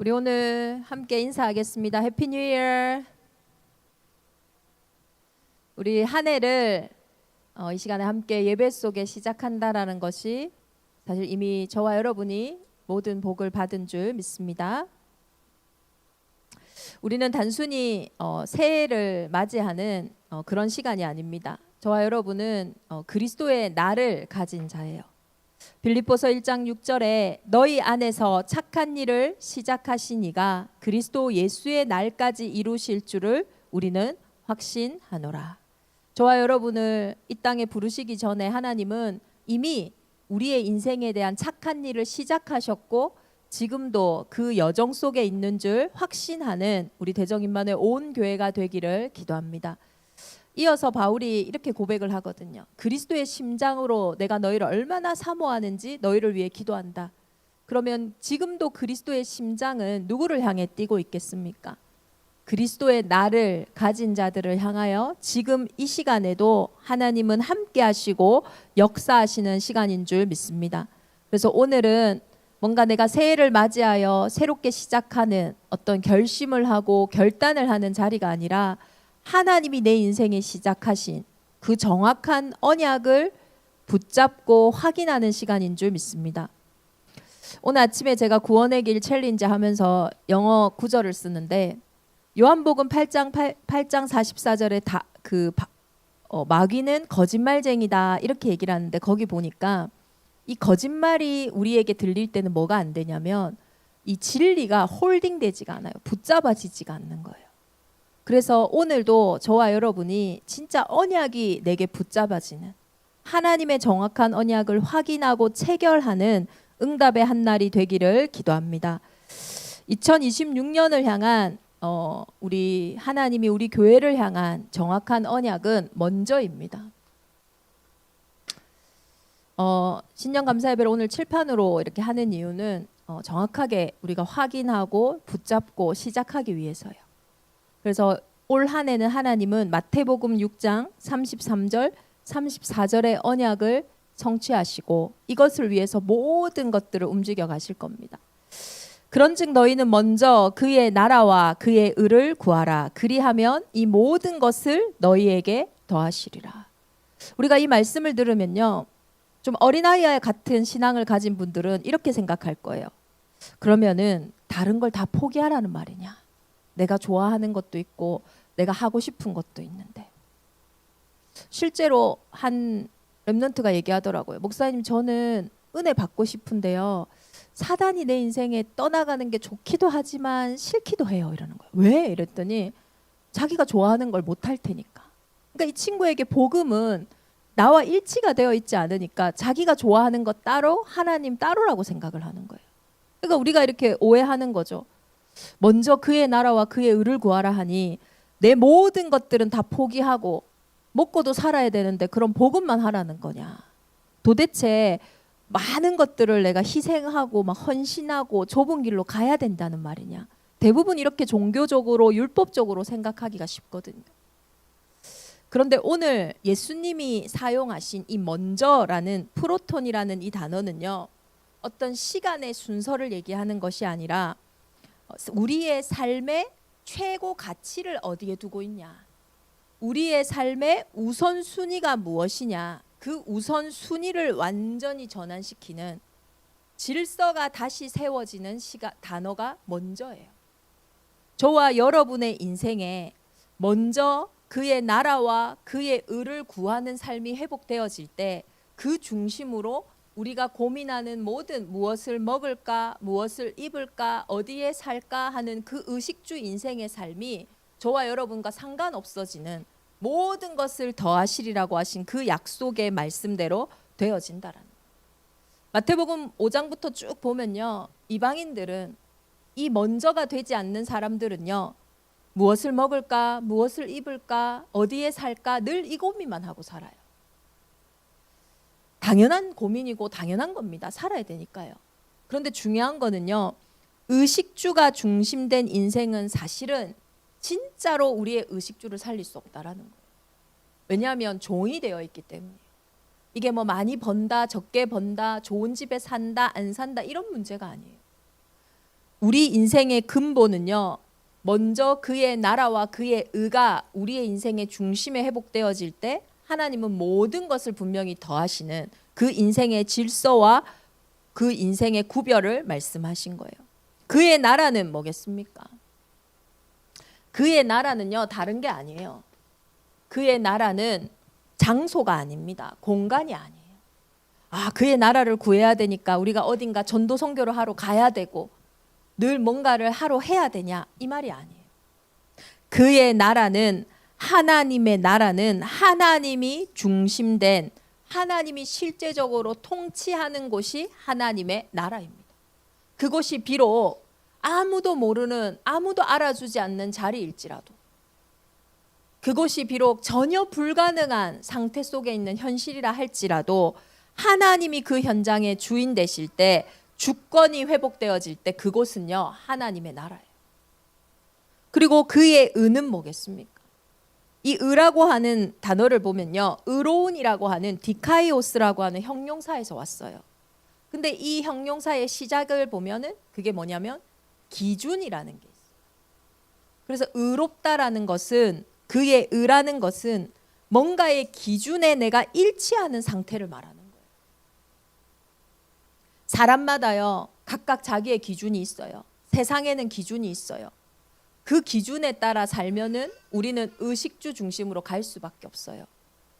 우리 오늘 함께 인사하겠습니다. 해피 뉴 이어. 우리 한 해를 이 시간에 함께 예배 속에 시작한다라는 것이 사실 이미 저와 여러분이 모든 복을 받은 줄 믿습니다. 우리는 단순히 새해를 맞이하는 그런 시간이 아닙니다. 저와 여러분은 그리스도의 날을 가진 자예요. 빌립보서 1장 6절에 너희 안에서 착한 일을 시작하신 이가 그리스도 예수의 날까지 이루실 줄을 우리는 확신하노라. 저와 여러분을 이 땅에 부르시기 전에 하나님은 이미 우리의 인생에 대한 착한 일을 시작하셨고 지금도 그 여정 속에 있는 줄 확신하는 우리 대정인만의 온 교회가 되기를 기도합니다. 이어서 바울이 이렇게 고백을 하거든요. 그리스도의 심장으로 내가 너희를 얼마나 사모하는지 너희를 위해 기도한다. 그러면 지금도 그리스도의 심장은 누구를 향해 뛰고 있겠습니까? 그리스도의 날을 가진 자들을 향하여 지금 이 시간에도 하나님은 함께 하시고 역사하시는 시간인 줄 믿습니다. 그래서 오늘은 뭔가 내가 새해를 맞이하여 새롭게 시작하는 어떤 결심을 하고 결단을 하는 자리가 아니라 하나님이 내 인생에 시작하신 그 정확한 언약을 붙잡고 확인하는 시간인 줄 믿습니다. 오늘 아침에 제가 구원의 길 챌린지 하면서 영어 구절을 쓰는데 요한복음 8장 44절에 마귀는 거짓말쟁이다 이렇게 얘기를 하는데 거기 보니까 이 거짓말이 우리에게 들릴 때는 뭐가 안 되냐면 이 진리가 홀딩되지가 않아요. 붙잡아지지가 않는 거예요. 그래서 오늘도 저와 여러분이 진짜 언약이 내게 붙잡아지는 하나님의 정확한 언약을 확인하고 체결하는 응답의 한 날이 되기를 기도합니다. 2026년을 향한 우리 하나님이 우리 교회를 향한 정확한 언약은 먼저입니다. 신년 감사 예배를 오늘 칠판으로 이렇게 하는 이유는 정확하게 우리가 확인하고 붙잡고 시작하기 위해서요. 그래서 올 한 해는 하나님은 마태복음 6장 33절 34절의 언약을 성취하시고 이것을 위해서 모든 것들을 움직여 가실 겁니다. 그런즉 너희는 먼저 그의 나라와 그의 의를 구하라. 그리하면 이 모든 것을 너희에게 더하시리라. 우리가 이 말씀을 들으면요. 좀 어린아이와 같은 신앙을 가진 분들은 이렇게 생각할 거예요. 그러면은 다른 걸 다 포기하라는 말이냐. 내가 좋아하는 것도 있고 내가 하고 싶은 것도 있는데. 실제로 한 렘넌트가 얘기하더라고요. 목사님 저는 은혜 받고 싶은데요. 사단이 내 인생에 떠나가는 게 좋기도 하지만 싫기도 해요. 이러는 거예요. 왜? 이랬더니 자기가 좋아하는 걸 못할 테니까. 그러니까 이 친구에게 복음은 나와 일치가 되어 있지 않으니까 자기가 좋아하는 것 따로 하나님 따로라고 생각을 하는 거예요. 그러니까 우리가 이렇게 오해하는 거죠. 먼저 그의 나라와 그의 의를 구하라 하니 내 모든 것들은 다 포기하고 먹고도 살아야 되는데 그럼 복음만 하라는 거냐. 도대체 많은 것들을 내가 희생하고 막 헌신하고 좁은 길로 가야 된다는 말이냐. 대부분 이렇게 종교적으로 율법적으로 생각하기가 쉽거든요. 그런데 오늘 예수님이 사용하신 이 먼저라는 프로톤이라는 이 단어는요. 어떤 시간의 순서를 얘기하는 것이 아니라 우리의 삶의 최고 가치를 어디에 두고 있냐. 우리의 삶의 우선순위가 무엇이냐. 그 우선순위를 완전히 전환시키는 질서가 다시 세워지는 단어가 먼저예요. 저와 여러분의 인생에 먼저 그의 나라와 그의 의를 구하는 삶이 회복되어질 때 그 중심으로 우리가 고민하는 모든 무엇을 먹을까, 무엇을 입을까, 어디에 살까 하는 그 의식주 인생의 삶이 저와 여러분과 상관없어지는 모든 것을 더하시리라고 하신 그 약속의 말씀대로 되어진다라는 거예요. 마태복음 5장부터 쭉 보면요. 이방인들은 이 먼저가 되지 않는 사람들은요. 무엇을 먹을까, 무엇을 입을까, 어디에 살까 늘 이 고민만 하고 살아요. 당연한 고민이고 당연한 겁니다. 살아야 되니까요. 그런데 중요한 거는요. 의식주가 중심된 인생은 사실은 진짜로 우리의 의식주를 살릴 수 없다라는 거예요. 왜냐하면 종이 되어 있기 때문이에요. 이게 뭐 많이 번다, 적게 번다, 좋은 집에 산다, 안 산다 이런 문제가 아니에요. 우리 인생의 근본은요, 먼저 그의 나라와 그의 의가 우리의 인생의 중심에 회복되어질 때 하나님은 모든 것을 분명히 더하시는 그 인생의 질서와 그 인생의 구별을 말씀하신 거예요. 그의 나라는 뭐겠습니까? 그의 나라는요, 다른 게 아니에요. 그의 나라는 장소가 아닙니다. 공간이 아니에요. 그의 나라를 구해야 되니까 우리가 어딘가 전도 선교를 하러 가야 되고 늘 뭔가를 하러 해야 되냐, 이 말이 아니에요. 그의 나라는, 하나님의 나라는 하나님이 중심된, 하나님이 실제적으로 통치하는 곳이 하나님의 나라입니다. 그곳이 비록 아무도 모르는, 아무도 알아주지 않는 자리일지라도, 그곳이 비록 전혀 불가능한 상태 속에 있는 현실이라 할지라도 하나님이 그 현장의 주인 되실 때, 주권이 회복되어질 때 그곳은요, 하나님의 나라예요. 그리고 그의 의는 뭐겠습니까? 이 의라고 하는 단어를 보면요, 의로운이라고 하는 디카이오스라고 하는 형용사에서 왔어요. 근데 이 형용사의 시작을 보면은 그게 뭐냐면 기준이라는 게 있어요. 그래서 의롭다라는 것은, 그의 의라는 것은 뭔가의 기준에 내가 일치하는 상태를 말하는 거예요. 사람마다요, 각각 자기의 기준이 있어요. 세상에는 기준이 있어요. 그 기준에 따라 살면은 우리는 의식주 중심으로 갈 수밖에 없어요.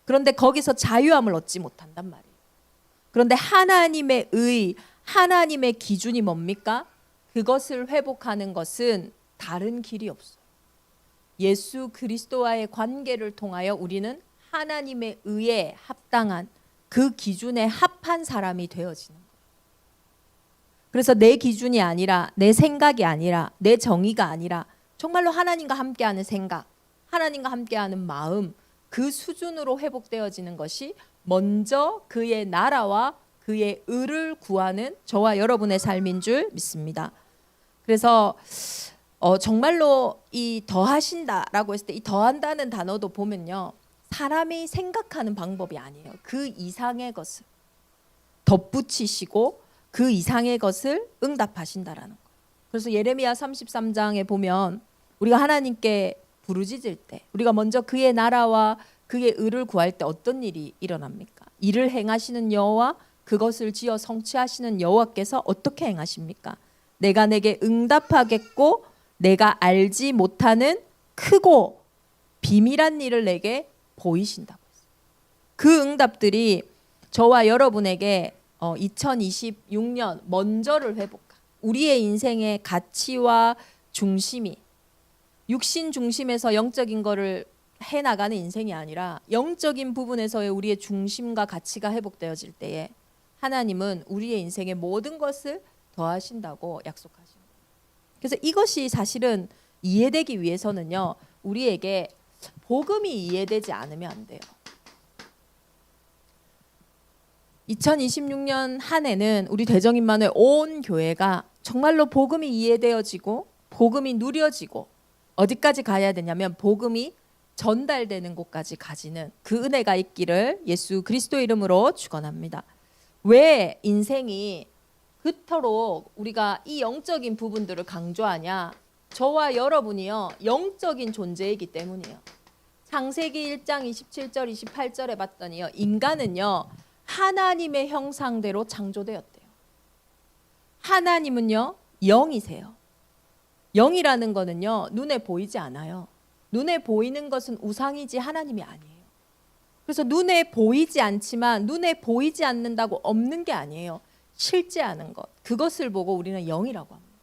그런데 거기서 자유함을 얻지 못한단 말이에요. 그런데 하나님의 의, 하나님의 기준이 뭡니까? 그것을 회복하는 것은 다른 길이 없어요. 예수 그리스도와의 관계를 통하여 우리는 하나님의 의에 합당한, 그 기준에 합한 사람이 되어지는 거예요. 그래서 내 기준이 아니라, 내 생각이 아니라, 내 정의가 아니라 정말로 하나님과 함께하는 생각, 하나님과 함께하는 마음, 그 수준으로 회복되어지는 것이 먼저 그의 나라와 그의 의를 구하는 저와 여러분의 삶인 줄 믿습니다. 그래서 정말로 이 더하신다라고 했을 때, 이 더한다는 단어도 보면요, 사람이 생각하는 방법이 아니에요. 그 이상의 것을 덧붙이시고 그 이상의 것을 응답하신다라는 거예요. 그래서 예레미야 33장에 보면 우리가 하나님께 부르짖을 때, 우리가 먼저 그의 나라와 그의 의를 구할 때 어떤 일이 일어납니까? 이를 행하시는 여호와, 그것을 지어 성취하시는 여호와께서 어떻게 행하십니까? 내가 내게 응답하겠고 내가 알지 못하는 크고 비밀한 일을 내게 보이신다고 했어요. 그 응답들이 저와 여러분에게 2026년 먼저를 회복한, 우리의 인생의 가치와 중심이 육신 중심에서 영적인 거를 해나가는 인생이 아니라 영적인 부분에서의 우리의 중심과 가치가 회복되어질 때에 하나님은 우리의 인생의 모든 것을 더하신다고 약속하신 거예요. 그래서 이것이 사실은 이해되기 위해서는요, 우리에게 복음이 이해되지 않으면 안 돼요. 2026년 한 해는 우리 대정인만의 온 교회가 정말로 복음이 이해되어지고 복음이 누려지고, 어디까지 가야 되냐면 복음이 전달되는 곳까지 가지는 그 은혜가 있기를 예수 그리스도 이름으로 축원합니다. 왜 인생이 그토록 우리가 이 영적인 부분들을 강조하냐? 저와 여러분이요, 영적인 존재이기 때문이에요. 창세기 1장 27절 28절에 봤더니요, 인간은요 하나님의 형상대로 창조되었대요. 하나님은요 영이세요. 영이라는 거는요 눈에 보이지 않아요. 눈에 보이는 것은 우상이지 하나님이 아니에요. 그래서 눈에 보이지 않지만 눈에 보이지 않는다고 없는 게 아니에요. 실제하는 것, 그것을 보고 우리는 영이라고 합니다.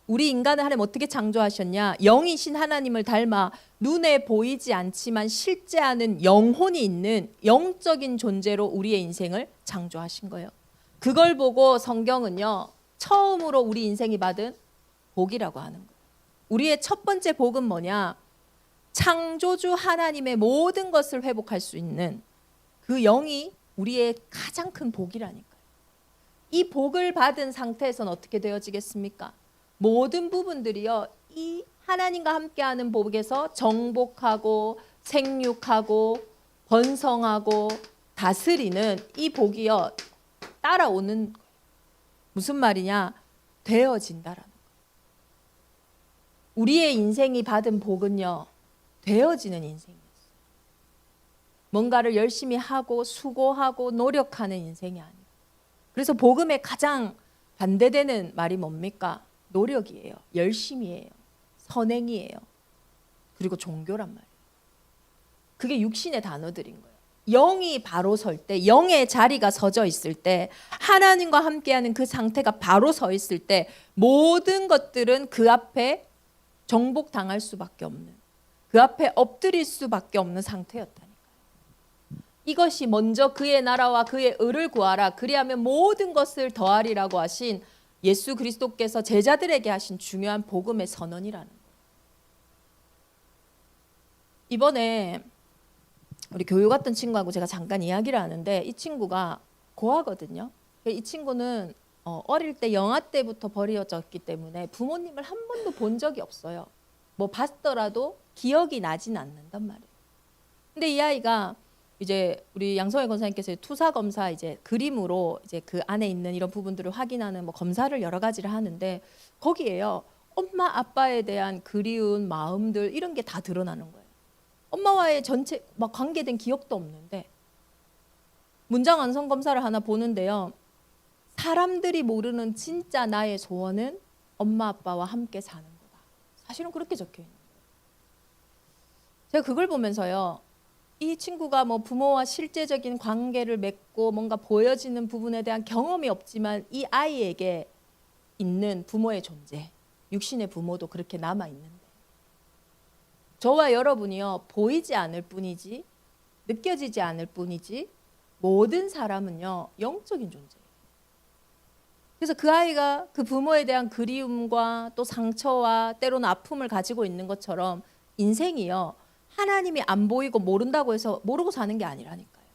우리 인간을 하나님 어떻게 창조하셨냐? 영이신 하나님을 닮아 눈에 보이지 않지만 실제하는 영혼이 있는 영적인 존재로 우리의 인생을 창조하신 거예요. 그걸 보고 성경은요 처음으로 우리 인생이 받은 복이라고 하는 거예요. 우리의 첫 번째 복은 뭐냐? 창조주 하나님의 모든 것을 회복할 수 있는 그 영이 우리의 가장 큰 복이라니까요. 이 복을 받은 상태에서는 어떻게 되어지겠습니까? 모든 부분들이요 이 하나님과 함께하는 복에서 정복하고 생육하고 번성하고 다스리는 이 복이요 따라오는 거예요. 무슨 말이냐? 되어진다라는 거예요. 우리의 인생이 받은 복은요, 되어지는 인생이었어요. 뭔가를 열심히 하고 수고하고 노력하는 인생이 아니에요. 그래서 복음에 가장 반대되는 말이 뭡니까? 노력이에요. 열심이에요. 선행이에요. 그리고 종교란 말이에요. 그게 육신의 단어들인 거예요. 영이 바로 설 때, 영의 자리가 서져 있을 때, 하나님과 함께하는 그 상태가 바로 서 있을 때 모든 것들은 그 앞에 정복당할 수밖에 없는, 그 앞에 엎드릴 수밖에 없는 상태였다니까요. 이것이 먼저 그의 나라와 그의 의를 구하라, 그리하면 모든 것을 더하리라고 하신 예수 그리스도께서 제자들에게 하신 중요한 복음의 선언이라는 거예요. 이번에 우리 교육 갔던 친구하고 제가 잠깐 이야기를 하는데, 이 친구가 고아거든요. 이 친구는 어릴 때 영아 때부터 버려졌기 때문에 부모님을 한 번도 본 적이 없어요. 뭐 봤더라도 기억이 나진 않는단 말이에요. 근데 이 아이가 이제 우리 양성애 권사님께서 투사 검사 이제 그림으로 이제 그 안에 있는 이런 부분들을 확인하는 뭐 검사를 여러 가지를 하는데, 거기에요, 엄마 아빠에 대한 그리운 마음들 이런 게 다 드러나는 거예요. 엄마와의 전체 막 관계된 기억도 없는데, 문장 완성 검사를 하나 보는데요, 사람들이 모르는 진짜 나의 소원은 엄마 아빠와 함께 사는 거다. 사실은 그렇게 적혀 있는 거예요. 제가 그걸 보면서요, 이 친구가 뭐 부모와 실제적인 관계를 맺고 뭔가 보여지는 부분에 대한 경험이 없지만 이 아이에게 있는 부모의 존재, 육신의 부모도 그렇게 남아 있는데, 저와 여러분이요, 보이지 않을 뿐이지, 느껴지지 않을 뿐이지, 모든 사람은요, 영적인 존재예요. 그래서 그 아이가 그 부모에 대한 그리움과 또 상처와 때로는 아픔을 가지고 있는 것처럼 인생이요, 하나님이 안 보이고 모른다고 해서 모르고 사는 게 아니라니까요.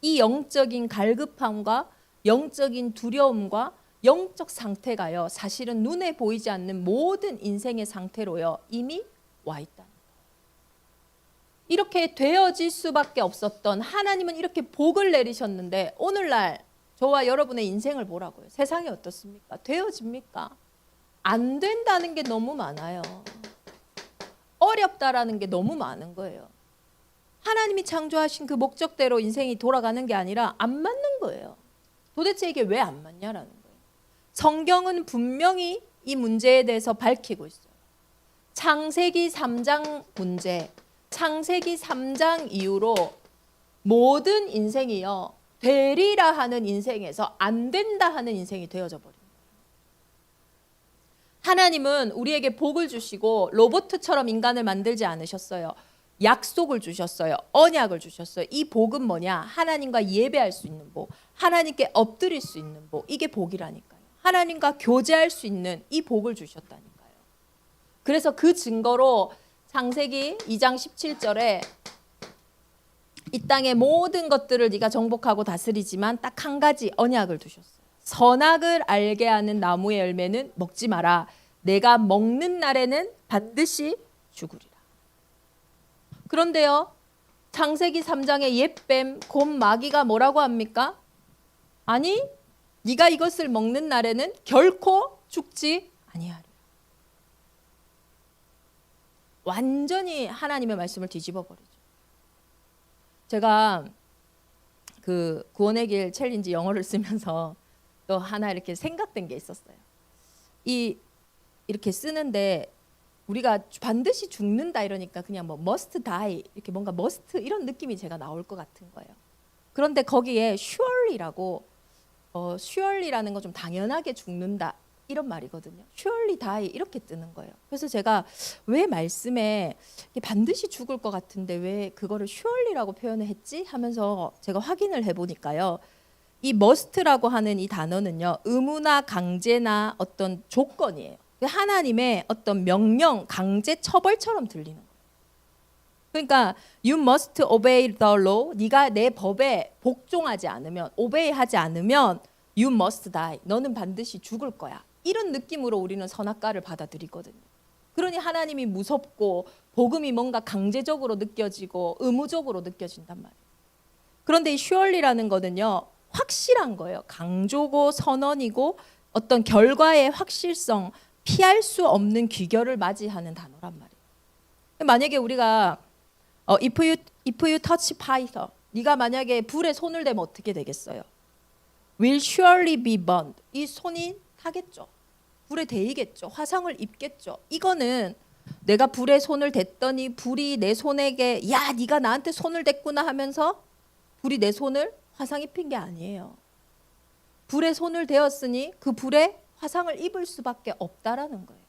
이 영적인 갈급함과 영적인 두려움과 영적 상태가요, 사실은 눈에 보이지 않는 모든 인생의 상태로요, 이미 와 있다. 이렇게 되어질 수밖에 없었던 하나님은 이렇게 복을 내리셨는데, 오늘날 저와 여러분의 인생을 보라고요. 세상이 어떻습니까? 되어집니까? 안 된다는 게 너무 많아요. 어렵다라는 게 너무 많은 거예요. 하나님이 창조하신 그 목적대로 인생이 돌아가는 게 아니라 안 맞는 거예요. 도대체 이게 왜 안 맞냐라는 거예요. 성경은 분명히 이 문제에 대해서 밝히고 있어요. 창세기 3장 문제, 창세기 3장 이후로 모든 인생이요, 되리라 하는 인생에서 안 된다 하는 인생이 되어져 버립니다. 하나님은 우리에게 복을 주시고 로봇처럼 인간을 만들지 않으셨어요. 약속을 주셨어요. 언약을 주셨어요. 이 복은 뭐냐? 하나님과 예배할 수 있는 복, 하나님께 엎드릴 수 있는 복, 이게 복이라니까요. 하나님과 교제할 수 있는 이 복을 주셨다니까요. 그래서 그 증거로 창세기 2장 17절에 이 땅의 모든 것들을 네가 정복하고 다스리지만 딱 한 가지 언약을 두셨어요. 선악을 알게 하는 나무의 열매는 먹지 마라. 내가 먹는 날에는 반드시 죽으리라. 그런데요, 창세기 3장의 옛뱀 곰 마귀가 뭐라고 합니까? 아니, 네가 이것을 먹는 날에는 결코 죽지 아니하리라. 완전히 하나님의 말씀을 뒤집어 버리죠. 제가 그 구원의 길 챌린지 영어를 쓰면서 또 하나 이렇게 생각된 게 있었어요. 이렇게 쓰는데 우리가 반드시 죽는다 이러니까 그냥 뭐 must die 이렇게 뭔가 must 이런 느낌이 제가 나올 것 같은 거예요. 그런데 거기에 surely라고 surely라는 거 좀 당연하게 죽는다 이런 말이거든요. surely die 이렇게 뜨는 거예요. 그래서 제가 왜 말씀에 반드시 죽을 것 같은데 왜 그거를 surely라고 표현을 했지 하면서 제가 확인을 해보니까요. 이 must라고 하는 이 단어는요, 의무나 강제나 어떤 조건이에요. 하나님의 어떤 명령, 강제 처벌처럼 들리는 거예요. 그러니까 you must obey the law. 네가 내 법에 복종하지 않으면, obey하지 않으면 you must die. 너는 반드시 죽을 거야. 이런 느낌으로 우리는 선악과를 받아들이거든요. 그러니 하나님이 무섭고 복음이 뭔가 강제적으로 느껴지고 의무적으로 느껴진단 말이에요. 그런데 이 surely라는 거는요, 확실한 거예요. 강조고 선언이고 어떤 결과의 확실성, 피할 수 없는 귀결을 맞이하는 단어란 말이에요. 만약에 우리가 if you touch fire, 네가 만약에 불에 손을 대면 어떻게 되겠어요? will surely be burned. 이 손이 타겠죠. 불에 데이겠죠. 화상을 입겠죠. 이거는 내가 불에 손을 댔더니 불이 내 손에게 야 네가 나한테 손을 댔구나 하면서 불이 내 손을 화상 입힌 게 아니에요. 불에 손을 대었으니 그 불에 화상을 입을 수밖에 없다라는 거예요.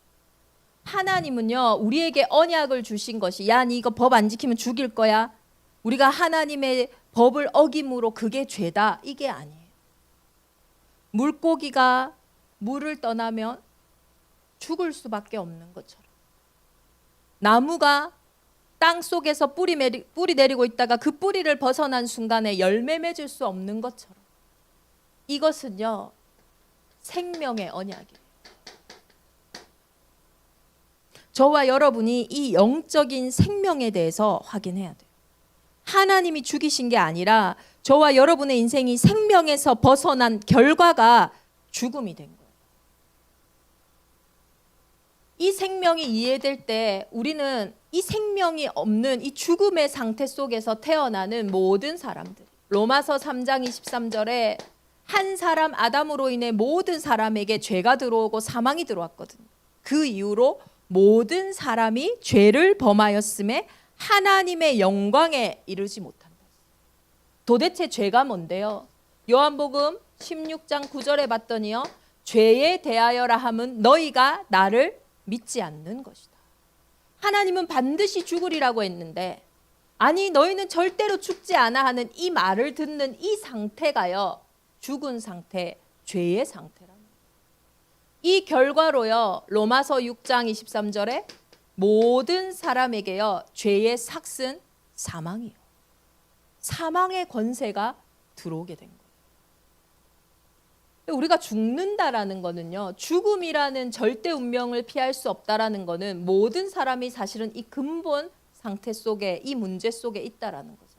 하나님은요 우리에게 언약을 주신 것이 야 니 이거 법 안 지키면 죽일 거야. 우리가 하나님의 법을 어김으로 그게 죄다 이게 아니에요. 물고기가 물을 떠나면 죽을 수밖에 없는 것처럼 나무가 땅 속에서 뿌리 내리고 있다가 그 뿌리를 벗어난 순간에 열매 맺을 수 없는 것처럼 이것은요 생명의 언약이에요. 저와 여러분이 이 영적인 생명에 대해서 확인해야 돼요. 하나님이 죽이신 게 아니라 저와 여러분의 인생이 생명에서 벗어난 결과가 죽음이 된 거예요. 이 생명이 이해될 때 우리는 이 생명이 없는 이 죽음의 상태 속에서 태어나는 모든 사람들, 로마서 3장 23절에 한 사람 아담으로 인해 모든 사람에게 죄가 들어오고 사망이 들어왔거든요. 그 이후로 모든 사람이 죄를 범하였음에 하나님의 영광에 이르지 못한다. 도대체 죄가 뭔데요? 요한복음 16장 9절에 봤더니요. 죄에 대하여라 함은 너희가 나를 믿지 않는 것이다. 하나님은 반드시 죽으리라고 했는데 아니 너희는 절대로 죽지 않아 하는 이 말을 듣는 이 상태가요. 죽은 상태, 죄의 상태라는 거예요. 이 결과로요. 로마서 6장 23절에 모든 사람에게요. 죄의 삭은 사망이요. 사망의 권세가 들어오게 된 거예요. 우리가 죽는다라는 거는요. 죽음이라는 절대 운명을 피할 수 없다라는 거는 모든 사람이 사실은 이 근본 상태 속에 이 문제 속에 있다라는 거죠.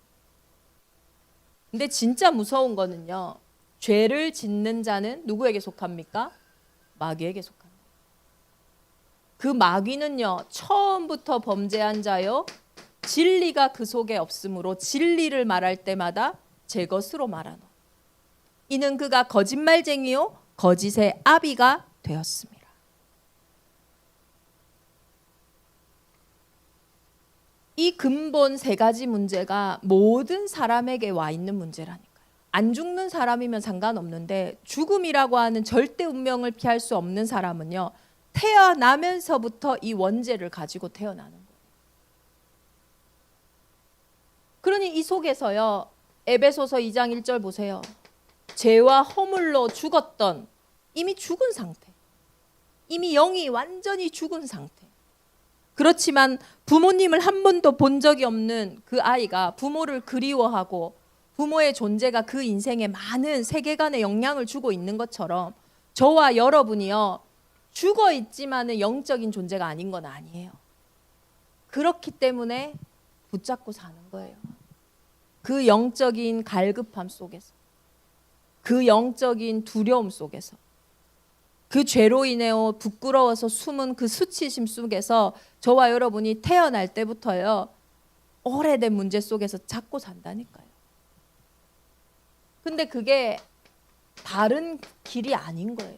근데 진짜 무서운 거는요. 죄를 짓는 자는 누구에게 속합니까? 마귀에게 속합니다. 그 마귀는요. 처음부터 범죄한 자요. 진리가 그 속에 없으므로 진리를 말할 때마다 제 것으로 말하노. 이는 그가 거짓말쟁이요 거짓의 아비가 되었습니다. 이 근본 세 가지 문제가 모든 사람에게 와 있는 문제라니까요. 안 죽는 사람이면 상관없는데 죽음이라고 하는 절대 운명을 피할 수 없는 사람은요. 태어나면서부터 이 원죄를 가지고 태어나는 거예요. 그러니 이 속에서요. 에베소서 2장 1절 보세요. 죄와 허물로 죽었던 이미 죽은 상태. 이미 영이 완전히 죽은 상태. 그렇지만 부모님을 한 번도 본 적이 없는 그 아이가 부모를 그리워하고 부모의 존재가 그 인생에 많은 세계관에 영향을 주고 있는 것처럼 저와 여러분이요. 죽어 있지만은 영적인 존재가 아닌 건 아니에요. 그렇기 때문에 붙잡고 사는 거예요. 그 영적인 갈급함 속에서 그 영적인 두려움 속에서 그 죄로 인해서 부끄러워서 숨은 그 수치심 속에서 저와 여러분이 태어날 때부터요. 오래된 문제 속에서 잡고 산다니까요. 근데 그게 다른 길이 아닌 거예요.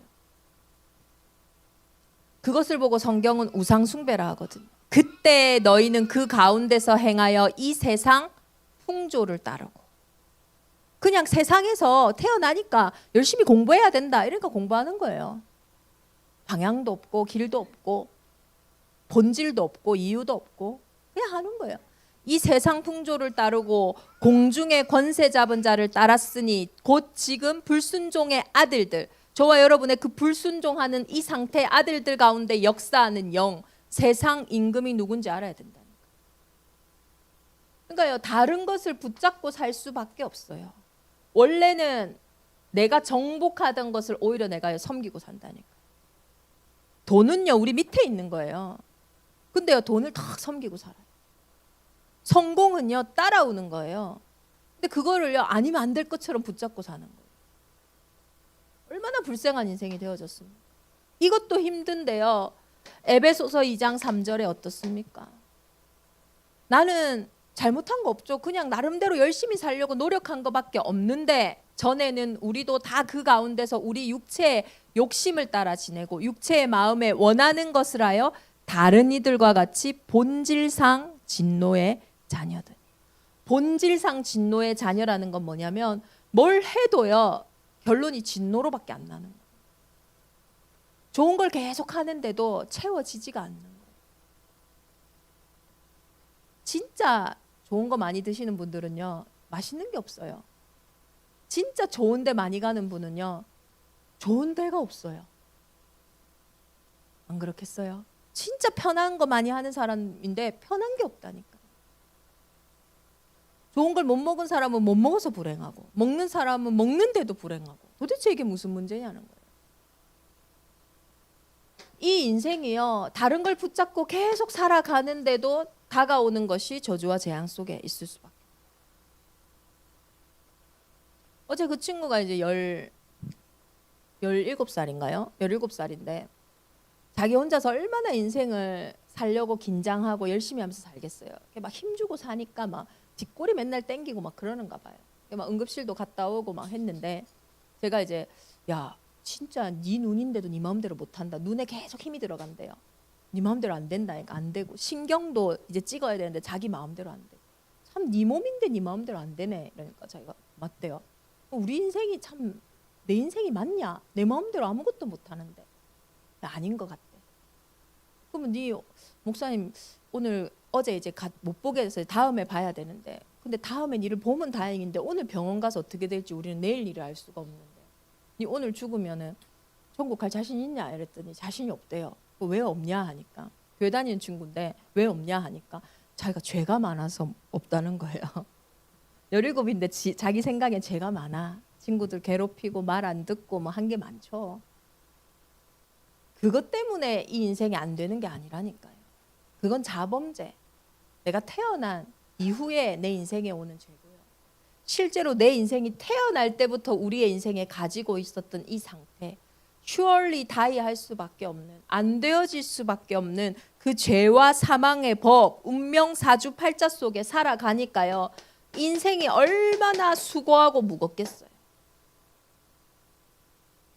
그것을 보고 성경은 우상 숭배라 하거든요. 그때 너희는 그 가운데서 행하여 이 세상 풍조를 따르고 그냥 세상에서 태어나니까 열심히 공부해야 된다. 이러니까 공부하는 거예요. 방향도 없고 길도 없고 본질도 없고 이유도 없고 그냥 하는 거예요. 이 세상 풍조를 따르고 공중의 권세 잡은 자를 따랐으니 곧 지금 불순종의 아들들 저와 여러분의 그 불순종하는 이 상태의 아들들 가운데 역사하는 영 세상 임금이 누군지 알아야 된다니까. 그러니까요. 다른 것을 붙잡고 살 수밖에 없어요. 원래는 내가 정복하던 것을 오히려 내가 섬기고 산다니까. 돈은요. 우리 밑에 있는 거예요. 근데요. 돈을 다 섬기고 살아요. 성공은요. 따라오는 거예요. 근데 그거를요. 아니면 안 될 것처럼 붙잡고 사는 거예요. 얼마나 불쌍한 인생이 되어졌습니까? 이것도 힘든데요. 에베소서 2장 3절에 어떻습니까? 나는 잘못한 거 없죠. 그냥 나름대로 열심히 살려고 노력한 것밖에 없는데 전에는 우리도 다 그 가운데서 우리 육체의 욕심을 따라 지내고 육체의 마음에 원하는 것을 하여 다른 이들과 같이 본질상 진노의 자녀들. 본질상 진노의 자녀라는 건 뭐냐면 뭘 해도요 결론이 진노로밖에 안 나는 거예요. 좋은 걸 계속 하는데도 채워지지가 않는 거예요. 진짜 좋은 거 많이 드시는 분들은요 맛있는 게 없어요. 진짜 좋은 데 많이 가는 분은요 좋은 데가 없어요. 안 그렇겠어요? 진짜 편한 거 많이 하는 사람인데 편한 게 없다니까. 좋은 걸 못 먹은 사람은 못 먹어서 불행하고 먹는 사람은 먹는데도 불행하고 도대체 이게 무슨 문제냐는 거예요. 이 인생이요 다른 걸 붙잡고 계속 살아가는데도 다가오는 것이 저주와 재앙 속에 있을 수밖에. 어제 그 친구가 이제 17살인가요? 17살인데 자기 혼자서 얼마나 인생을 살려고 긴장하고 열심히 하면서 살겠어요. 막 힘주고 사니까 막 뒷골이 맨날 땡기고 막 그러는가 봐요. 막 응급실도 갔다 오고 막 했는데 제가 이제 야 진짜 네 눈인데도 네 마음대로 못한다. 눈에 계속 힘이 들어간대요. 네 마음대로 안 된다니까. 안 되고 신경도 이제 찍어야 되는데 자기 마음대로 안 돼. 참 네 몸인데 네 마음대로 안 되네. 그러니까 자기가 맞대요. 우리 인생이 참 내 인생이 맞냐? 내 마음대로 아무것도 못하는데 아닌 것 같대. 그러면 네 목사님 오늘 어제 이제 못 보게 돼서 다음에 봐야 되는데 근데 다음에 니를 보면 다행인데 오늘 병원 가서 어떻게 될지 우리는 내일 일을 알 수가 없는데 니 오늘 죽으면은 천국 갈 자신 있냐 이랬더니 자신이 없대요. 왜 없냐 하니까 교회 다니는 친구인데 왜 없냐 하니까 자기가 죄가 많아서 없다는 거예요. 17인데 자기 생각엔 죄가 많아. 친구들 괴롭히고 말 안 듣고 뭐 한 게 많죠. 그것 때문에 이 인생이 안 되는 게 아니라니까요. 그건 자범죄. 내가 태어난 이후에 내 인생에 오는 죄고요. 실제로 내 인생이 태어날 때부터 우리의 인생에 가지고 있었던 이 상태, surely die 할 수밖에 없는, 안 되어질 수밖에 없는 그 죄와 사망의 법, 운명 사주팔자 속에 살아가니까요. 인생이 얼마나 수고하고 무겁겠어요.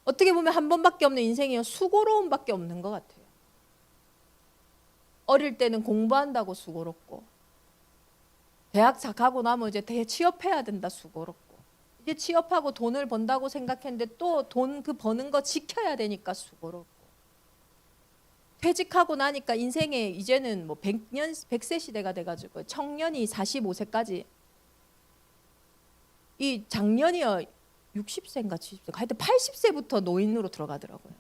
어떻게 보면 한 번밖에 없는 인생이요. 수고로움밖에 없는 것 같아요. 어릴 때는 공부한다고 수고롭고 대학 가고 나면 이제 취업해야 된다 수고롭고 이제 취업하고 돈을 번다고 생각했는데 또 돈 그 버는 거 지켜야 되니까 수고롭고 퇴직하고 나니까 인생에 이제는 뭐 100세 시대가 돼가지고 청년이 45세까지 이 작년이요 60세인가 70세 하여튼 80세부터 노인으로 들어가더라고요.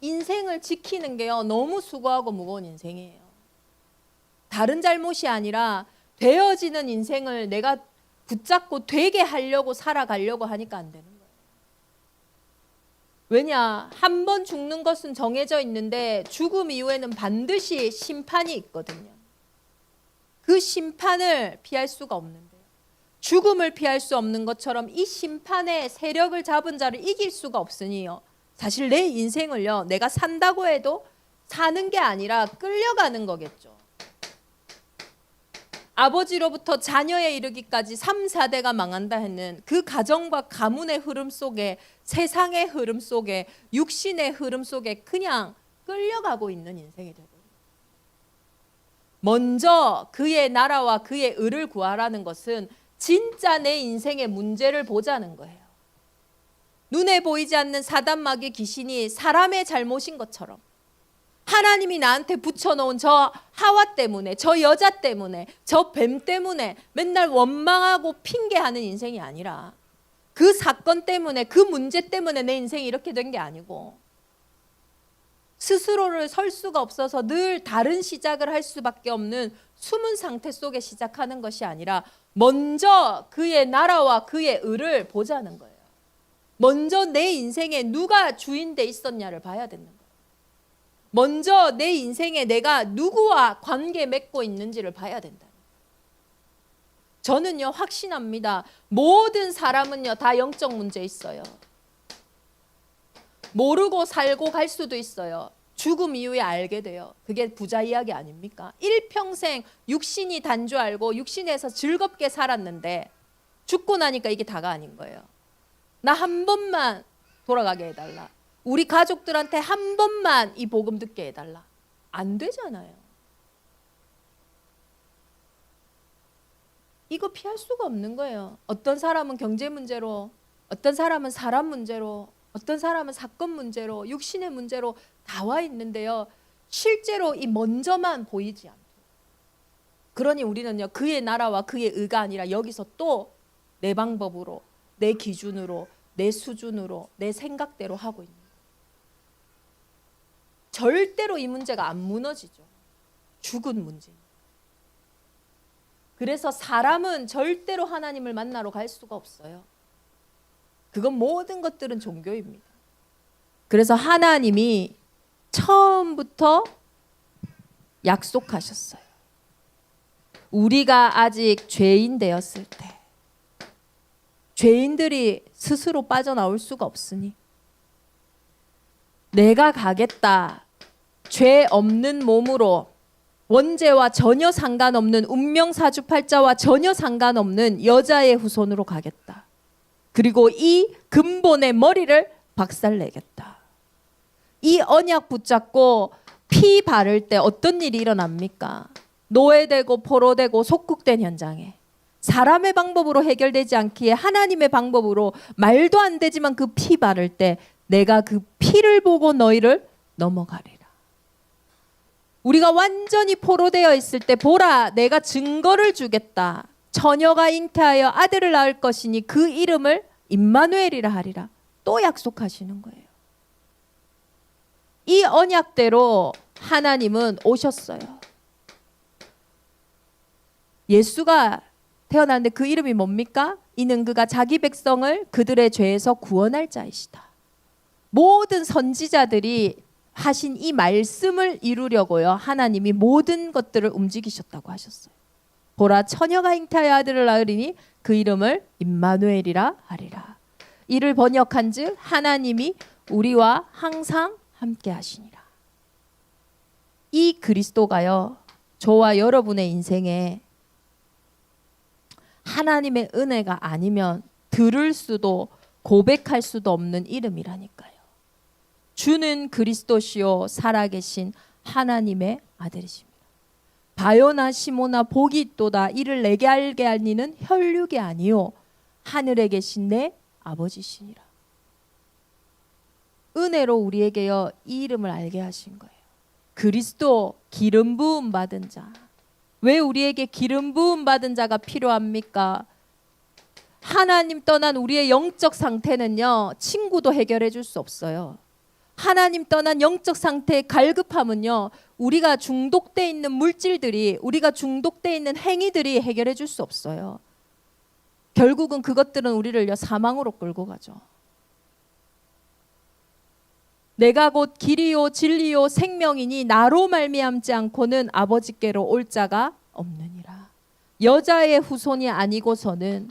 인생을 지키는 게요 너무 수고하고 무거운 인생이에요. 다른 잘못이 아니라 되어지는 인생을 내가 붙잡고 되게 하려고 살아가려고 하니까 안 되는 거예요. 왜냐? 한 번 죽는 것은 정해져 있는데 죽음 이후에는 반드시 심판이 있거든요. 그 심판을 피할 수가 없는데요. 죽음을 피할 수 없는 것처럼 이 심판의 세력을 잡은 자를 이길 수가 없으니요. 사실 내 인생을요 내가 산다고 해도 사는 게 아니라 끌려가는 거겠죠. 아버지로부터 자녀에 이르기까지 3, 4대가 망한다 했는 그 가정과 가문의 흐름 속에 세상의 흐름 속에 육신의 흐름 속에 그냥 끌려가고 있는 인생이 되고 먼저 그의 나라와 그의 의를 구하라는 것은 진짜 내 인생의 문제를 보자는 거예요. 눈에 보이지 않는 사단마귀 귀신이 사람의 잘못인 것처럼 하나님이 나한테 붙여놓은 저 하와 때문에 저 여자 때문에 저 뱀 때문에 맨날 원망하고 핑계하는 인생이 아니라 그 사건 때문에 그 문제 때문에 내 인생이 이렇게 된 게 아니고 스스로를 설 수가 없어서 늘 다른 시작을 할 수밖에 없는 숨은 상태 속에 시작하는 것이 아니라 먼저 그의 나라와 그의 의를 보자는 거예요. 먼저 내 인생에 누가 주인 돼 있었냐를 봐야 되는 거예요. 먼저 내 인생에 내가 누구와 관계 맺고 있는지를 봐야 된다. 저는요 확신합니다. 모든 사람은요 다 영적 문제 있어요. 모르고 살고 갈 수도 있어요. 죽음 이후에 알게 돼요. 그게 부자 이야기 아닙니까? 일평생 육신이 단 줄 알고 육신에서 즐겁게 살았는데 죽고 나니까 이게 다가 아닌 거예요. 나 한 번만 돌아가게 해달라. 우리 가족들한테 한 번만 이 복음 듣게 해달라. 안 되잖아요. 이거 피할 수가 없는 거예요. 어떤 사람은 경제 문제로, 어떤 사람은 사람 문제로, 어떤 사람은 사건 문제로, 육신의 문제로 다 와 있는데요. 실제로 이 먼저만 보이지 않고. 그러니 우리는요, 그의 나라와 그의 의가 아니라 여기서 또 내 방법으로, 내 기준으로, 내 수준으로, 내 생각대로 하고 있는 거예요. 절대로 이 문제가 안 무너지죠. 죽은 문제. 그래서 사람은 절대로 하나님을 만나러 갈 수가 없어요. 그건 모든 것들은 종교입니다. 그래서 하나님이 처음부터 약속하셨어요. 우리가 아직 죄인 되었을 때, 죄인들이 스스로 빠져나올 수가 없으니 내가 가겠다. 죄 없는 몸으로 원죄와 전혀 상관없는 운명사주팔자와 전혀 상관없는 여자의 후손으로 가겠다. 그리고 이 근본의 머리를 박살내겠다. 이 언약 붙잡고 피 바를 때 어떤 일이 일어납니까? 노예되고 포로되고 속국된 현장에 사람의 방법으로 해결되지 않기에 하나님의 방법으로 말도 안 되지만 그 피 바를 때 내가 그 피를 보고 너희를 넘어가리라. 우리가 완전히 포로되어 있을 때 보라 내가 증거를 주겠다. 처녀가 잉태하여 아들을 낳을 것이니 그 이름을 임마누엘이라 하리라. 또 약속하시는 거예요. 이 언약대로 하나님은 오셨어요. 예수가 태어났는데 그 이름이 뭡니까? 이는 그가 자기 백성을 그들의 죄에서 구원할 자이시다. 모든 선지자들이 하신 이 말씀을 이루려고요. 하나님이 모든 것들을 움직이셨다고 하셨어요. 보라 처녀가 잉태하여 아들을 낳으리니 그 이름을 임마누엘이라 하리라. 이를 번역한즉 하나님이 우리와 항상 함께 하시니라. 이 그리스도가요. 저와 여러분의 인생에 하나님의 은혜가 아니면 들을 수도 고백할 수도 없는 이름이라니까요. 주는 그리스도시요 살아계신 하나님의 아들이십니다. 바요나 시모나 복이 있도다. 이를 내게 알게 할 이는 혈육이 아니요 하늘에 계신 내 아버지시니라. 은혜로 우리에게요 이 이름을 알게 하신 거예요. 그리스도 기름 부음 받은 자. 왜 우리에게 기름 부음 받은 자가 필요합니까? 하나님 떠난 우리의 영적 상태는요 친구도 해결해 줄 수 없어요. 하나님 떠난 영적 상태의 갈급함은요 우리가 중독돼 있는 물질들이, 우리가 중독돼 있는 행위들이 해결해 줄 수 없어요. 결국은 그것들은 우리를요 사망으로 끌고 가죠. 내가 곧 길이요 진리요 생명이니 나로 말미암지 않고는 아버지께로 올 자가 없느니라. 여자의 후손이 아니고서는,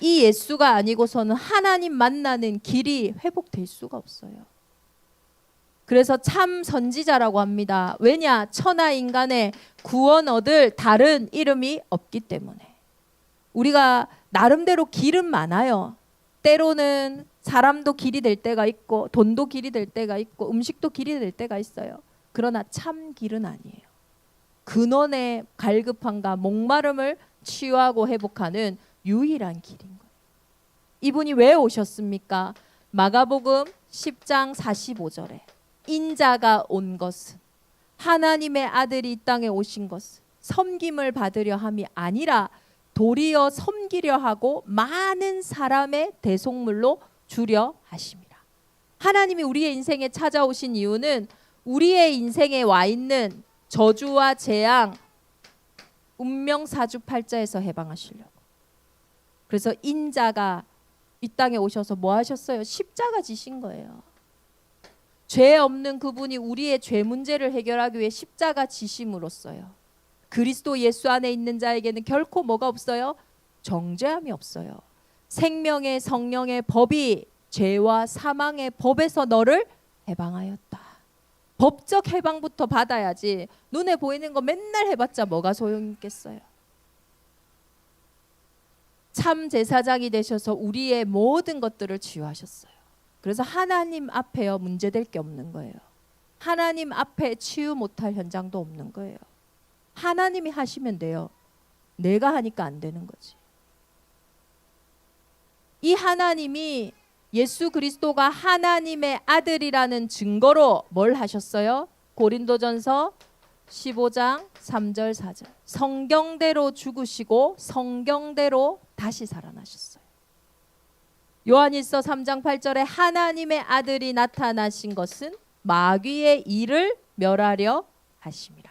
이 예수가 아니고서는 하나님 만나는 길이 회복될 수가 없어요. 그래서 참 선지자라고 합니다. 왜냐? 천하 인간의 구원 얻을 다른 이름이 없기 때문에. 우리가 나름대로 길은 많아요. 때로는 사람도 길이 될 때가 있고 돈도 길이 될 때가 있고 음식도 길이 될 때가 있어요. 그러나 참 길은 아니에요. 근원의 갈급함과 목마름을 치유하고 회복하는 유일한 길인 거예요. 이분이 왜 오셨습니까? 마가복음 10장 45절에 인자가 온 것은, 하나님의 아들이 이 땅에 오신 것은 섬김을 받으려 함이 아니라 도리어 섬기려 하고 많은 사람의 대속물로 주려 하심이라. 하나님이 우리의 인생에 찾아오신 이유는 우리의 인생에 와 있는 저주와 재앙, 운명사주팔자에서 해방하시려고. 그래서 인자가 이 땅에 오셔서 뭐 하셨어요? 십자가 지신 거예요. 죄 없는 그분이 우리의 죄 문제를 해결하기 위해 십자가 지심으로써요. 그리스도 예수 안에 있는 자에게는 결코 뭐가 없어요? 정죄함이 없어요. 생명의 성령의 법이 죄와 사망의 법에서 너를 해방하였다. 법적 해방부터 받아야지 눈에 보이는 거 맨날 해봤자 뭐가 소용이 있겠어요. 참 제사장이 되셔서 우리의 모든 것들을 치유하셨어요. 그래서 하나님 앞에요 문제될 게 없는 거예요. 하나님 앞에 치유 못할 현장도 없는 거예요. 하나님이 하시면 돼요. 내가 하니까 안 되는 거지. 이 하나님이 예수 그리스도가 하나님의 아들이라는 증거로 뭘 하셨어요? 고린도전서 15장 3절 4절 성경대로 죽으시고 성경대로 다시 살아나셨어요. 요한일서 3장 8절에 하나님의 아들이 나타나신 것은 마귀의 일을 멸하려 하심이라.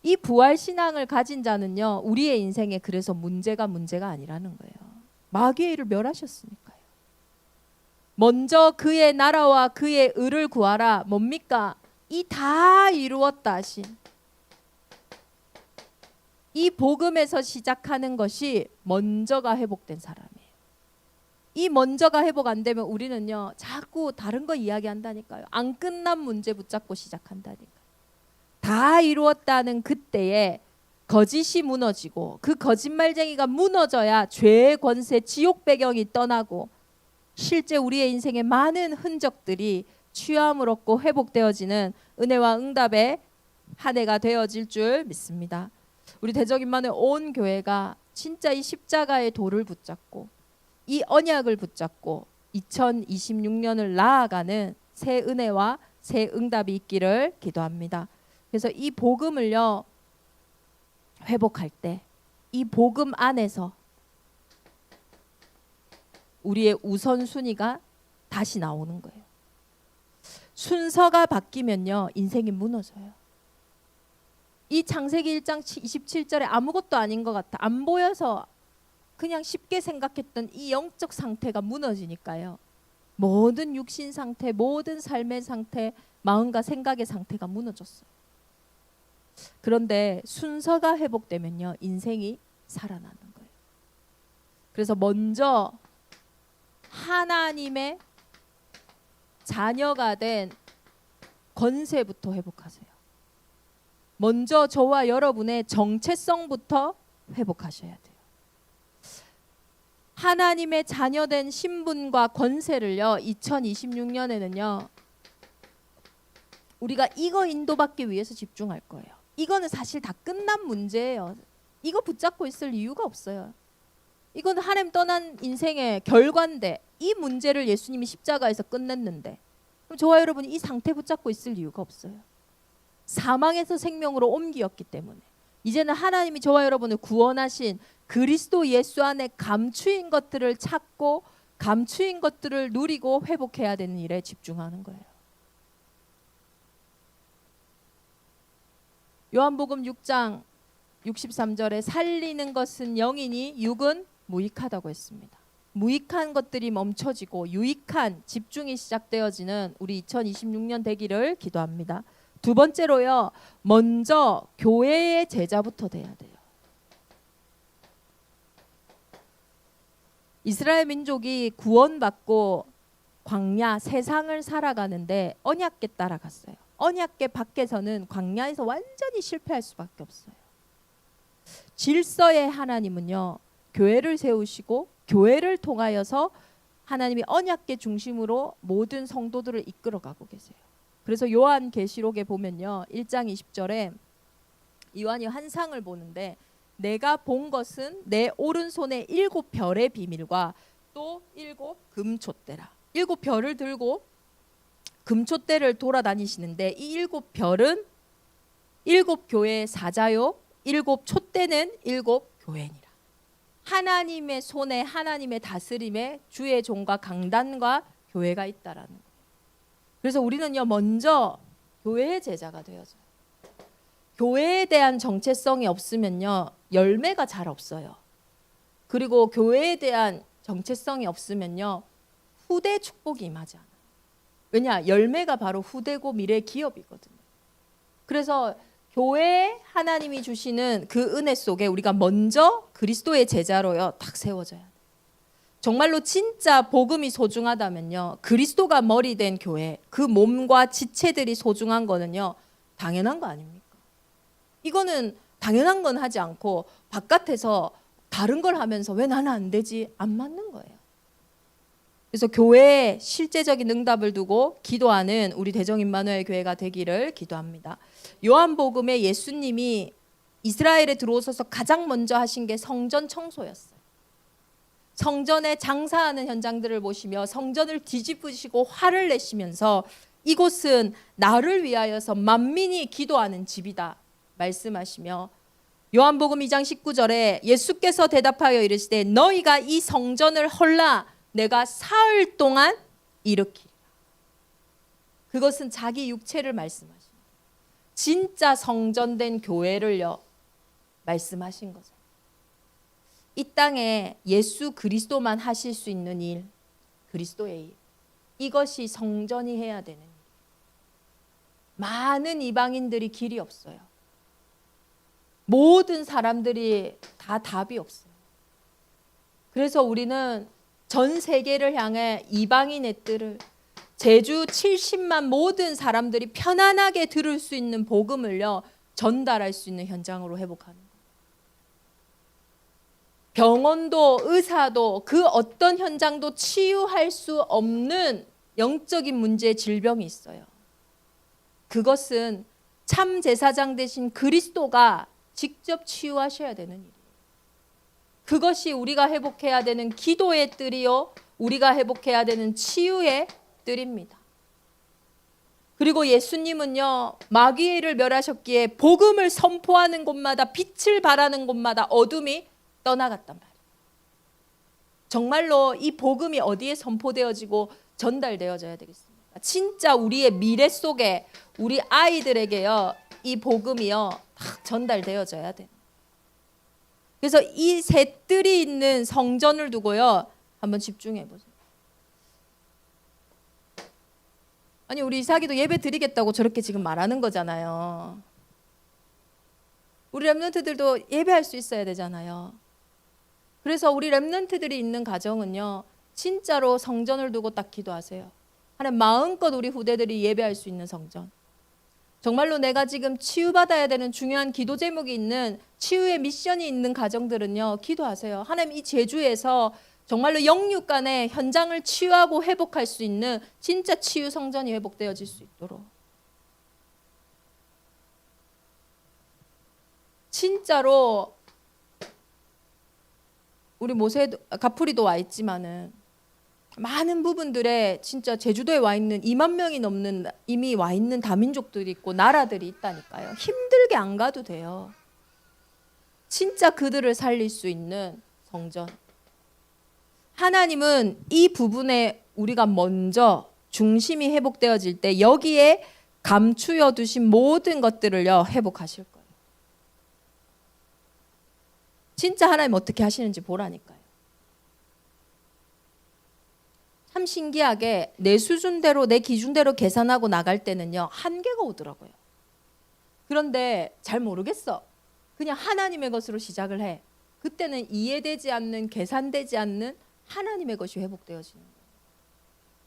이 부활신앙을 가진 자는요 우리의 인생에 그래서 문제가 아니라는 거예요. 마귀의 일을 멸하셨으니까요. 먼저 그의 나라와 그의 의를 구하라. 뭡니까? 이 다 이루었다 하신 이 복음에서 시작하는 것이 먼저가 회복된 사람이에요. 이 먼저가 회복 안 되면 우리는요 자꾸 다른 거 이야기한다니까요. 안 끝난 문제 붙잡고 시작한다니까요. 다 이루었다는 그때에 거짓이 무너지고 그 거짓말쟁이가 무너져야 죄의 권세 지옥 배경이 떠나고 실제 우리의 인생에 많은 흔적들이 취함을 얻고 회복되어지는 은혜와 응답의 한 해가 되어질 줄 믿습니다. 우리 대적임만의 온 교회가 진짜 이 십자가의 도를 붙잡고 이 언약을 붙잡고 2026년을 나아가는 새 은혜와 새 응답이 있기를 기도합니다. 그래서 이 복음을요 회복할 때 이 복음 안에서 우리의 우선순위가 다시 나오는 거예요. 순서가 바뀌면요 인생이 무너져요. 이 창세기 1장 27절에 아무것도 아닌 것 같아 안 보여서 그냥 쉽게 생각했던 이 영적 상태가 무너지니까요. 모든 육신 상태, 모든 삶의 상태, 마음과 생각의 상태가 무너졌어요. 그런데 순서가 회복되면요 인생이 살아나는 거예요. 그래서 먼저 하나님의 자녀가 된 권세부터 회복하세요. 먼저 저와 여러분의 정체성부터 회복하셔야 돼요. 하나님의 자녀된 신분과 권세를요 2026년에는요 우리가 이거 인도받기 위해서 집중할 거예요. 이거는 사실 다 끝난 문제예요. 이거 붙잡고 있을 이유가 없어요. 이건 하나님 떠난 인생의 결과인데 이 문제를 예수님이 십자가에서 끝냈는데 그럼 저와 여러분이 이 상태 붙잡고 있을 이유가 없어요. 사망에서 생명으로 옮기었기 때문에 이제는 하나님이 저와 여러분을 구원하신 그리스도 예수 안에 감추인 것들을 찾고 감추인 것들을 누리고 회복해야 되는 일에 집중하는 거예요. 요한복음 6장 63절에 살리는 것은 영이니 육은 무익하다고 했습니다. 무익한 것들이 멈춰지고 유익한 집중이 시작되어지는 우리 2026년 되기를 기도합니다. 두 번째로요. 먼저 교회의 제자부터 돼야 돼요. 이스라엘 민족이 구원받고 광야 세상을 살아가는데 언약궤 따라갔어요. 언약궤 밖에서는 광야에서 완전히 실패할 수밖에 없어요. 질서의 하나님은요. 교회를 세우시고 교회를 통하여서 하나님이 언약궤 중심으로 모든 성도들을 이끌어가고 계세요. 그래서 요한계시록에 보면요. 1장 20절에 요한이 환상을 보는데 내가 본 것은 내 오른손에 7별의 비밀과 또 7 금촛대라. 7별을 들고 금촛대를 돌아다니시는데 이 7별은 7 교회의 사자요 7 촛대는 7 교회니라. 하나님의 손에 하나님의 다스림에 주의 종과 강단과 교회가 있다라는 거예요. 그래서 우리는요 먼저 교회의 제자가 되어져요. 교회에 대한 정체성이 없으면요 열매가 잘 없어요. 그리고 교회에 대한 정체성이 없으면요 후대 축복이 임하지 않아요. 왜냐? 열매가 바로 후대고 미래 기업이거든요. 그래서 교회에 하나님이 주시는 그 은혜 속에 우리가 먼저 그리스도의 제자로요 딱 세워져야 돼요. 정말로 진짜 복음이 소중하다면요, 그리스도가 머리 된 교회, 그 몸과 지체들이 소중한 거는요, 당연한 거 아닙니까? 이거는 당연한 건 하지 않고 바깥에서 다른 걸 하면서 왜 나는 안 되지? 안 맞는 거예요. 그래서 교회에 실제적인 응답을 두고 기도하는 우리 대정 임마누엘 교회가 되기를 기도합니다. 요한복음에 예수님이 이스라엘에 들어오셔서 가장 먼저 하신 게 성전 청소였어요. 성전에 장사하는 현장들을 보시며 성전을 뒤집으시고 화를 내시면서 이곳은 나를 위하여서 만민이 기도하는 집이다 말씀하시며, 요한복음 2장 19절에 예수께서 대답하여 이르시되 너희가 이 성전을 헐라 내가 사흘 동안 일으키리라. 그것은 자기 육체를 말씀하십니다. 진짜 성전된 교회를요 말씀하신 거죠. 이 땅에 예수 그리스도만 하실 수 있는 일, 그리스도의 일, 이것이 성전이 해야 되는 일. 많은 이방인들이 길이 없어요. 모든 사람들이 다 답이 없어요. 그래서 우리는 전 세계를 향해 이방인의 뜰을, 제주 70만 모든 사람들이 편안하게 들을 수 있는 복음을요 전달할 수 있는 현장으로 회복하는 거예요. 병원도 의사도 그 어떤 현장도 치유할 수 없는 영적인 문제의 질병이 있어요. 그것은 참 제사장 되신 그리스도가 직접 치유하셔야 되는 일이에요. 그것이 우리가 회복해야 되는 기도의 뜰이요, 우리가 회복해야 되는 치유의 뜰입니다. 그리고 예수님은요 마귀를 멸하셨기에 복음을 선포하는 곳마다, 빛을 발하는 곳마다 어둠이 떠나갔단 말이에요. 정말로 이 복음이 어디에 선포되어지고 전달되어져야 되겠습니까? 진짜 우리의 미래 속에 우리 아이들에게요 이 복음이요 딱 전달되어져야 돼요. 그래서 이 세 뜰이 있는 성전을 두고요 한번 집중해 보세요. 아니 우리 이삭이도 예배 드리겠다고 저렇게 지금 말하는 거잖아요. 우리 렘넌트들도 예배할 수 있어야 되잖아요. 그래서 우리 렘넌트들이 있는 가정은요 진짜로 성전을 두고 딱 기도하세요. 하나님 마음껏 우리 후대들이 예배할 수 있는 성전, 정말로 내가 지금 치유받아야 되는 중요한 기도 제목이 있는, 치유의 미션이 있는 가정들은요 기도하세요. 하나님 이 제주에서 정말로 영육 간의 현장을 치유하고 회복할 수 있는 진짜 치유 성전이 회복되어질 수 있도록. 진짜로 우리 모세도 가프리도 와 있지만은 많은 부분들에 진짜 제주도에 와 있는 2만 명이 넘는 이미 와 있는 다민족들이 있고 나라들이 있다니까요. 힘들게 안 가도 돼요. 진짜 그들을 살릴 수 있는 성전. 하나님은 이 부분에 우리가 먼저 중심이 회복되어질 때 여기에 감추어 두신 모든 것들을요 회복하실 거예요. 진짜 하나님 어떻게 하시는지 보라니까요. 참 신기하게 내 수준대로 내 기준대로 계산하고 나갈 때는요 한계가 오더라고요. 그런데 잘 모르겠어. 그냥 하나님의 것으로 시작을 해. 그때는 이해되지 않는, 계산되지 않는 하나님의 것이 회복되어지는 거예요.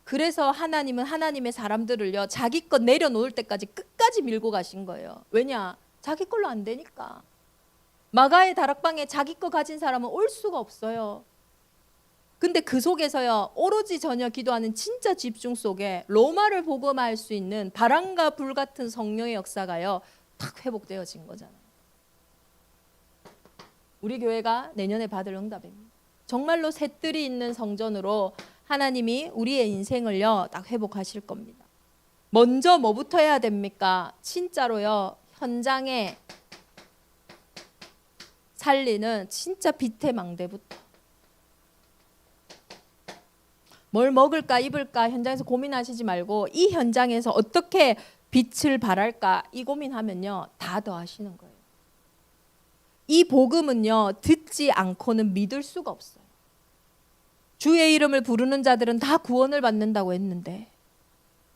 그래서 하나님은 하나님의 사람들을요 자기 것 내려놓을 때까지 끝까지 밀고 가신 거예요. 왜냐? 자기 걸로 안 되니까. 마가의 다락방에 자기 거 가진 사람은 올 수가 없어요. 근데 그 속에서요 오로지 전혀 기도하는 진짜 집중 속에 로마를 복음화할 수 있는 바람과 불 같은 성령의 역사가요 탁 회복되어진 거잖아요. 우리 교회가 내년에 받을 응답입니다. 정말로 새 뜰이 있는 성전으로 하나님이 우리의 인생을요 딱 회복하실 겁니다. 먼저 뭐부터 해야 됩니까? 진짜로요 현장에 살리는 진짜 빛의 망대부터. 뭘 먹을까 입을까 현장에서 고민하시지 말고 이 현장에서 어떻게 빛을 발할까 이 고민하면요 다 더하시는 거예요. 이 복음은요 듣지 않고는 믿을 수가 없어요. 주의 이름을 부르는 자들은 다 구원을 받는다고 했는데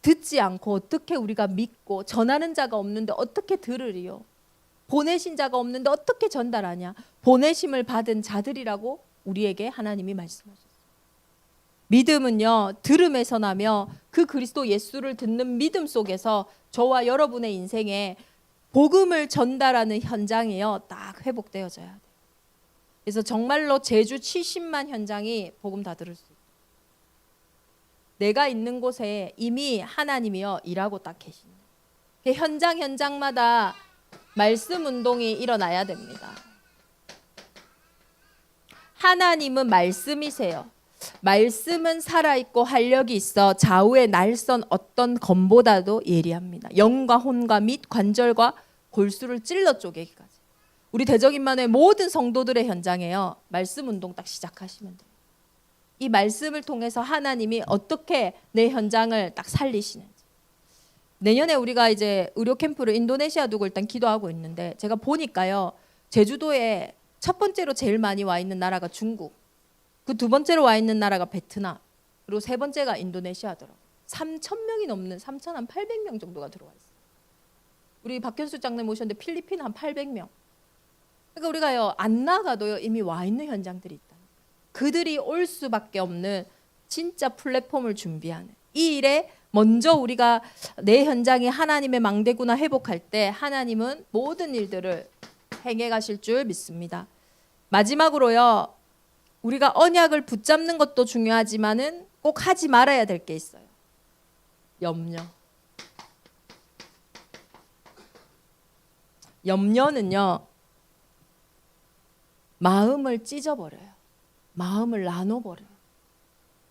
듣지 않고 어떻게 우리가 믿고, 전하는 자가 없는데 어떻게 들으리요? 보내신 자가 없는데 어떻게 전달하냐? 보내심을 받은 자들이라고 우리에게 하나님이 말씀하셨어요. 믿음은요, 들음에서 나며 그 그리스도 예수를 듣는 믿음 속에서 저와 여러분의 인생에 복음을 전달하는 현장이요, 딱 회복되어져야 돼요. 그래서 정말로 제주 70만 현장이 복음 다 들을 수 있어요. 내가 있는 곳에 이미 하나님이요 일하고 딱 계시는 거예요. 현장마다 말씀 운동이 일어나야 됩니다. 하나님은 말씀이세요. 말씀은 살아있고 활력이 있어 좌우의 날선 어떤 검보다도 예리합니다. 영과 혼과 및 관절과 골수를 찔러 쪼개기까지. 우리 대적인만의 모든 성도들의 현장에요, 말씀 운동 딱 시작하시면 돼요. 이 말씀을 통해서 하나님이 어떻게 내 현장을 딱 살리시는지. 내년에 우리가 이제 의료 캠프를 인도네시아 두고 일단 기도하고 있는데, 제가 보니까요, 제주도에 첫 번째로 제일 많이 와 있는 나라가 중국, 그 두 번째로 와 있는 나라가 베트남, 그리고 세 번째가 인도네시아더라고요. 3,000명이 넘는 3,800명 정도가 들어와 있어요. 우리 박현수 장님 오셨는데 필리핀 한 800명. 그러니까 우리가요 안 나가도요 이미 와 있는 현장들이 있다. 그들이 올 수밖에 없는 진짜 플랫폼을 준비하는 이 일에 먼저 우리가 내 현장이 하나님의 망대구나 회복할 때 하나님은 모든 일들을 행해 가실 줄 믿습니다. 마지막으로요, 우리가 언약을 붙잡는 것도 중요하지만은 꼭 하지 말아야 될 게 있어요. 염려. 염려는요, 마음을 찢어버려요. 마음을 나눠버려요.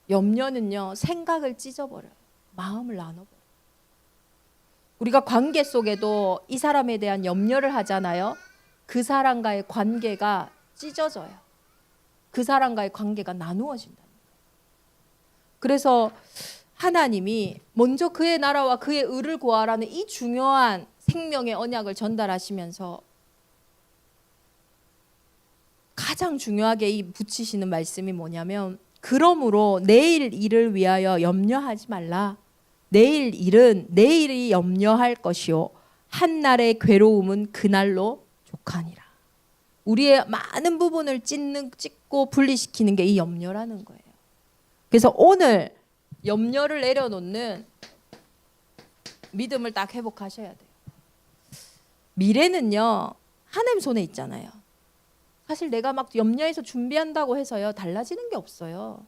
염려는요, 생각을 찢어버려요. 마음을 나눠버려요. 우리가 관계 속에도 이 사람에 대한 염려를 하잖아요. 그 사람과의 관계가 찢어져요. 그 사람과의 관계가 나누어진다. 그래서 하나님이 먼저 그의 나라와 그의 의를 구하라는 이 중요한 생명의 언약을 전달하시면서 가장 중요하게 이 붙이시는 말씀이 뭐냐면, 그러므로 내일 일을 위하여 염려하지 말라. 내일 일은 내일이 염려할 것이요 한날의 괴로움은 그날로 족하니라. 우리의 많은 부분을 찢고 분리시키는 게 이 염려라는 거예요. 그래서 오늘 염려를 내려놓는 믿음을 딱 회복하셔야 돼요. 미래는요 하나님 손에 있잖아요. 사실 내가 막 염려해서 준비한다고 해서요 달라지는 게 없어요.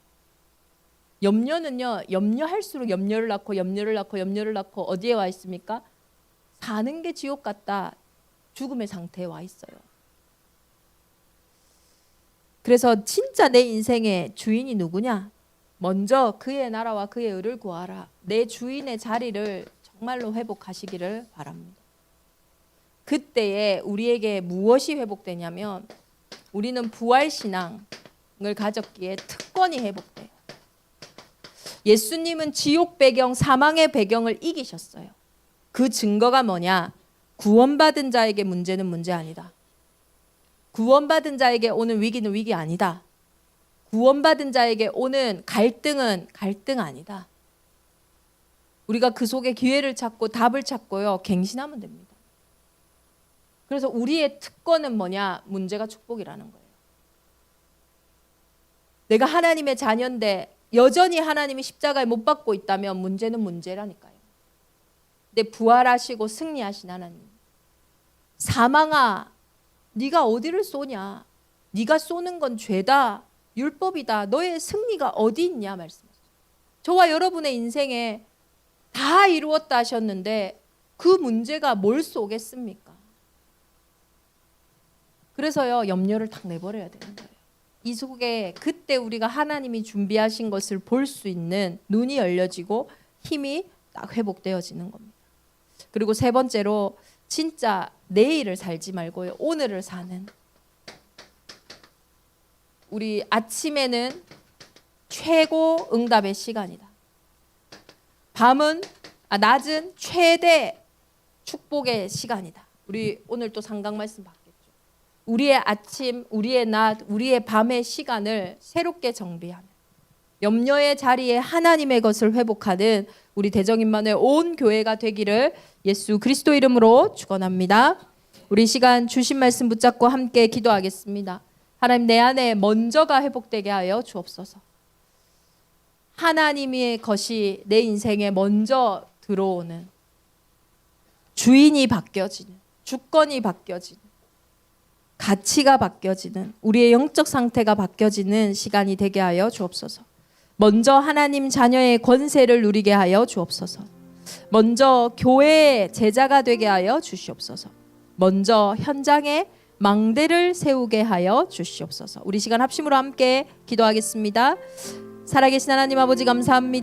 염려는요, 염려할수록 염려를 낳고 어디에 와 있습니까? 사는 게 지옥 같다, 죽음의 상태에 와 있어요. 그래서 진짜 내 인생의 주인이 누구냐? 먼저 그의 나라와 그의 의를 구하라. 내 주인의 자리를 정말로 회복하시기를 바랍니다. 그때에 우리에게 무엇이 회복되냐면, 우리는 부활신앙을 가졌기에 특권이 회복돼요. 예수님은 지옥 배경, 사망의 배경을 이기셨어요. 그 증거가 뭐냐? 구원받은 자에게 문제는 문제 아니다. 구원받은 자에게 오는 위기는 위기 아니다. 구원받은 자에게 오는 갈등은 갈등 아니다. 우리가 그 속에 기회를 찾고 답을 찾고요, 갱신하면 됩니다. 그래서 우리의 특권은 뭐냐? 문제가 축복이라는 거예요. 내가 하나님의 자녀인데 여전히 하나님이 십자가에 못 박고 있다면 문제는 문제라니까요. 근데 부활하시고 승리하신 하나님, 사망아 네가 어디를 쏘냐? 네가 쏘는 건 죄다, 율법이다. 너의 승리가 어디 있냐 말씀하셨죠. 저와 여러분의 인생에 다 이루었다 하셨는데 그 문제가 뭘 쏘겠습니까? 그래서요 염려를 탁 내버려야 되는 거예요. 이 속에 그때 우리가 하나님이 준비하신 것을 볼 수 있는 눈이 열려지고 힘이 딱 회복되어지는 겁니다. 그리고 세 번째로, 진짜 내일을 살지 말고요 오늘을 사는, 우리 아침에는 최고 응답의 시간이다. 낮은 최대 축복의 시간이다. 우리 오늘 또 상강 말씀 받겠죠. 우리의 아침, 우리의 낮, 우리의 밤의 시간을 새롭게 정비하는, 염려의 자리에 하나님의 것을 회복하는 우리 대정인만의 온 교회가 되기를 예수 그리스도 이름으로 축원합니다. 우리 시간 주신 말씀 붙잡고 함께 기도하겠습니다. 하나님, 내 안에 먼저가 회복되게 하여 주옵소서. 하나님의 것이 내 인생에 먼저 들어오는, 주인이 바뀌어지는, 주권이 바뀌어지는, 가치가 바뀌어지는, 우리의 영적 상태가 바뀌어지는 시간이 되게 하여 주옵소서. 먼저 하나님 자녀의 권세를 누리게 하여 주옵소서. 먼저 교회의 제자가 되게 하여 주시옵소서. 먼저 현장에 망대를 세우게 하여 주시옵소서. 우리 시간 합심으로 함께 기도하겠습니다. 살아계신 하나님 아버지 감사합니다.